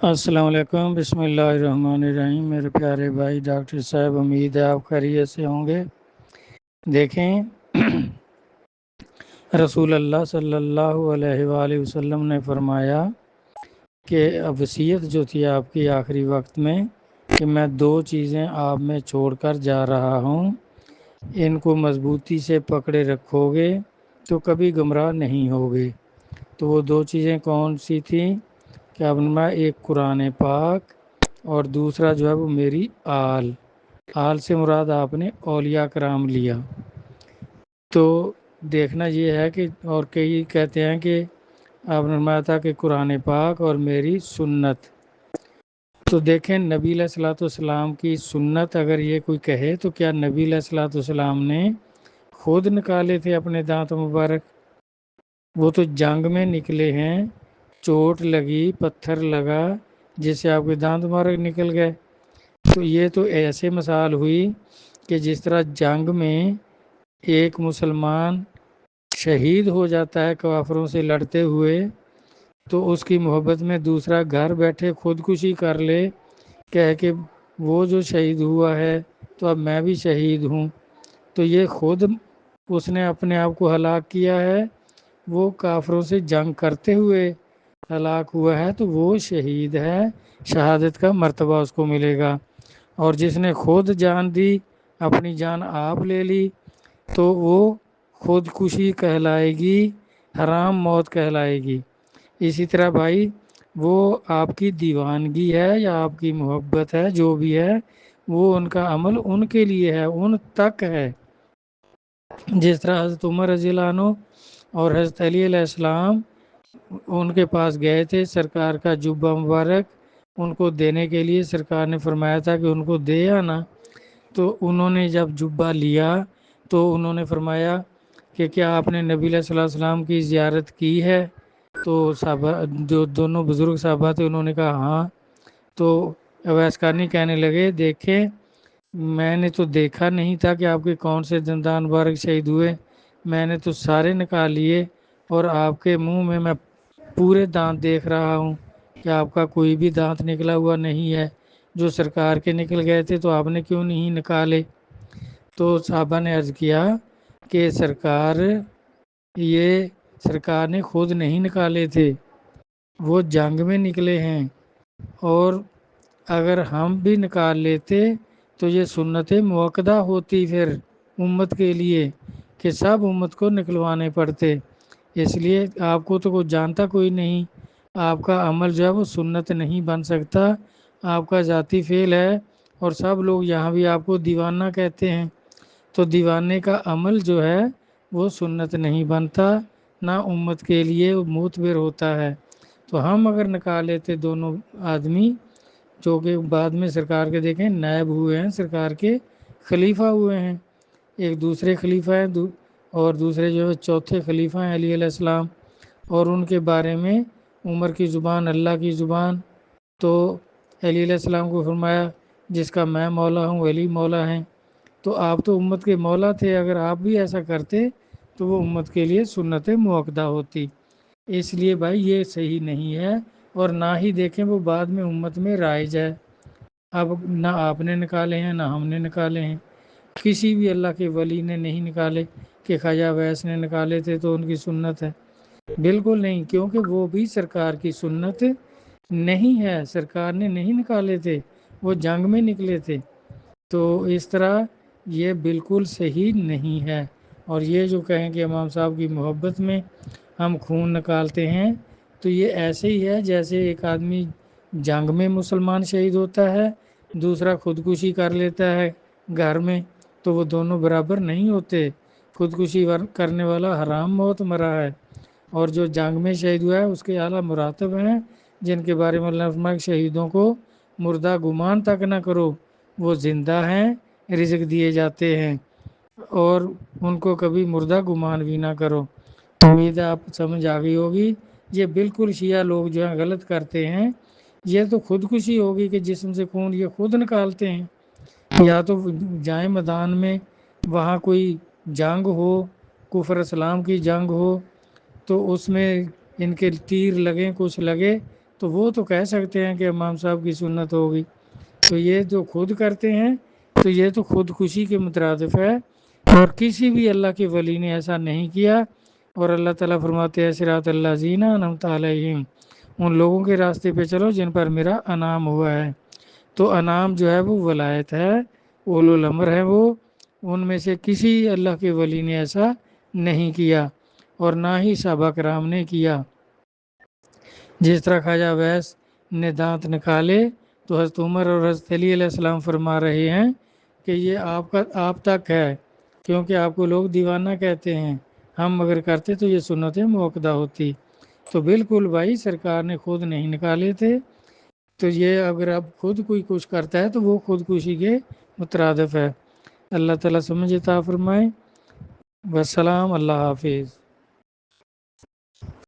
السلام علیکم، بسم اللہ الرحمن الرحیم۔ میرے پیارے بھائی ڈاکٹر صاحب، امید ہے آپ خیریت سے ہوں گے۔ دیکھیں، رسول اللہ صلی اللہ علیہ وآلہ وسلم نے فرمایا کہ وصیت جو تھی آپ کی آخری وقت میں کہ میں 2 چیزیں آپ میں چھوڑ کر جا رہا ہوں، ان کو مضبوطی سے پکڑے رکھو گے تو کبھی گمراہ نہیں ہوگے۔ تو وہ 2 چیزیں کون سی تھیں؟ کہ آپ نے ایک قرآن پاک اور دوسرا جو ہے وہ میری آل سے مراد آپ نے اولیاء کرام لیا۔ تو دیکھنا یہ ہے کہ اور کئی کہتے ہیں کہ آپ نے فرمایا تھا کہ قرآن پاک اور میری سنت۔ تو دیکھیں، نبی علیہ الصلوۃ والسلام کی سنت اگر یہ کوئی کہے تو کیا نبی علیہ الصلوۃ والسلام نے خود نکالے تھے اپنے دانت مبارک؟ وہ تو جنگ میں نکلے ہیں، چوٹ لگی، پتھر لگا جس سے آپ کے دانت مبارک نکل گئے۔ تو یہ تو ایسے مثال ہوئی کہ جس طرح جنگ میں ایک مسلمان شہید ہو جاتا ہے کافروں سے لڑتے ہوئے، تو اس کی محبت میں دوسرا گھر بیٹھے خودکشی کر لے، کہہ کہ وہ جو شہید ہوا ہے تو اب میں بھی شہید ہوں، تو یہ خود اس نے اپنے آپ کو ہلاک کیا ہے۔ وہ کافروں سے جنگ کرتے ہوئے ہلاک ہوا ہے تو وہ شہید ہے، شہادت کا مرتبہ اس کو ملے گا۔ اور جس نے خود جان دی، اپنی جان آپ لے لی، تو وہ خودکشی کہلائے گی، حرام موت کہلائے گی۔ اسی طرح بھائی، وہ آپ کی دیوانگی ہے یا آپ کی محبت ہے، جو بھی ہے، وہ ان کا عمل ان کے لیے ہے، ان تک ہے۔ جس طرح حضرت عمر رضی اللہ عنہ اور حضرت علی علیہ السلام ان کے پاس گئے تھے، سرکار کا جبہ مبارک ان کو دینے کے لیے سرکار نے فرمایا تھا کہ ان کو دے آنا۔ تو انہوں نے جب جبہ لیا تو انہوں نے فرمایا کہ کیا آپ نے نبی علیہ الصلوۃ والسلام کی زیارت کی ہے؟ تو صحابہ، جو دونوں بزرگ صحابہ تھے، انہوں نے کہا ہاں۔ تو اویس قرنی کہنے لگے، دیکھیں، میں نے تو دیکھا نہیں تھا کہ آپ کے کون سے دندان مبارک شہید ہوئے، میں نے تو سارے نکال لیے، اور آپ کے منہ میں پورے دانت دیکھ رہا ہوں کہ آپ کا کوئی بھی دانت نکلا ہوا نہیں ہے۔ جو سرکار کے نکل گئے تھے تو آپ نے کیوں نہیں نکالے؟ تو صحابہ نے عرض کیا کہ یہ سرکار نے خود نہیں نکالے تھے، وہ جنگ میں نکلے ہیں، اور اگر ہم بھی نکال لیتے تو یہ سنت موقدہ ہوتی پھر امت کے لیے کہ سب امت کو نکلوانے پڑتے۔ اس لیے آپ کو تو کوئی جانتا کوئی نہیں، آپ کا عمل جو ہے وہ سنت نہیں بن سکتا، آپ کا ذاتی فعل ہے، اور سب لوگ یہاں بھی آپ کو دیوانہ کہتے ہیں۔ تو دیوانے کا عمل جو ہے وہ سنت نہیں بنتا، نہ امت کے لیے معتبر ہوتا ہے۔ تو ہم اگر نکال لیتے دونوں آدمی، جو کہ بعد میں سرکار کے دیکھیں نائب ہوئے ہیں، سرکار کے خلیفہ ہوئے ہیں، ایک دوسرے خلیفہ ہیں، اور دوسرے جو ہے چوتھے خلیفہ ہیں علی علیہ السلام، اور ان کے بارے میں عمر کی زبان اللہ کی زبان۔ تو علی علیہ السلام کو فرمایا، جس کا میں مولا ہوں علی مولا ہیں۔ تو آپ تو امت کے مولا تھے، اگر آپ بھی ایسا کرتے تو وہ امت کے لیے سنت موقدہ ہوتی۔ اس لیے بھائی یہ صحیح نہیں ہے، اور نہ ہی دیکھیں وہ بعد میں امت میں رائج ہے۔ اب نہ آپ نے نکالے ہیں، نہ ہم نے نکالے ہیں، کسی بھی اللہ کے ولی نے نہیں نکالے کہ خواجہ ویس نے نکالے تھے تو ان کی سنت ہے، بالکل نہیں، کیونکہ وہ بھی سرکار کی سنت نہیں ہے، سرکار نے نہیں نکالے تھے، وہ جنگ میں نکلے تھے۔ تو اس طرح یہ بالکل صحیح نہیں ہے۔ اور یہ جو کہیں کہ امام صاحب کی محبت میں ہم خون نکالتے ہیں، تو یہ ایسے ہی ہے جیسے ایک آدمی جنگ میں مسلمان شہید ہوتا ہے، دوسرا خودکشی کر لیتا ہے گھر میں، تو وہ دونوں برابر نہیں ہوتے۔ خودکشی کرنے والا حرام موت مرا ہے، اور جو جنگ میں شہید ہوا ہے اس کے اعلیٰ مراتب ہیں، جن کے بارے میں اللہ نے فرمایا کہ شہیدوں کو مردہ گمان تک نہ کرو، وہ زندہ ہیں، رزق دیے جاتے ہیں، اور ان کو کبھی مردہ گمان بھی نہ کرو۔ امید ہے آپ سمجھ آ گئی ہوگی۔ یہ بالکل شیعہ لوگ جو ہیں غلط کرتے ہیں، یہ تو خودکشی ہوگی کہ جسم سے خون یہ خود نکالتے ہیں، یا تو جائیں میدان میں، وہاں کوئی جنگ ہو، کفر اسلام کی جنگ ہو، تو اس میں ان کے تیر لگیں، کچھ لگے، تو وہ تو کہہ سکتے ہیں کہ امام صاحب کی سنت ہوگی، تو یہ جو خود کرتے ہیں تو یہ تو خودکشی کے مترادف ہے، اور کسی بھی اللہ کے ولی نے ایسا نہیں کیا۔ اور اللہ تعالیٰ فرماتے ہیں صراط اللہ زینہ انعمت علیہم، ان لوگوں کے راستے پہ چلو جن پر میرا انعام ہوا ہے۔ تو انعام جو ہے وہ ولایت ہے، اولو الامر ہے وہ، ان میں سے کسی اللہ کے ولی نے ایسا نہیں کیا اور نہ ہی صحابہ کرام نے کیا۔ جس طرح خواجہ ویس نے دانت نکالے تو حضرت عمر اور حضرت علی علیہ السلام فرما رہے ہیں کہ یہ آپ تک ہے، کیونکہ آپ کو لوگ دیوانہ کہتے ہیں، ہم اگر کرتے تو یہ سنتیں موقدہ ہوتی۔ تو بالکل بھائی سرکار نے خود نہیں نکالے تھے، تو یہ اگر اب خود کوئی کچھ کرتا ہے تو وہ خودکشی کے مترادف ہے۔ اللہ تعالیٰ سمجھ عطا فرمائے۔ والسلام، اللہ حافظ۔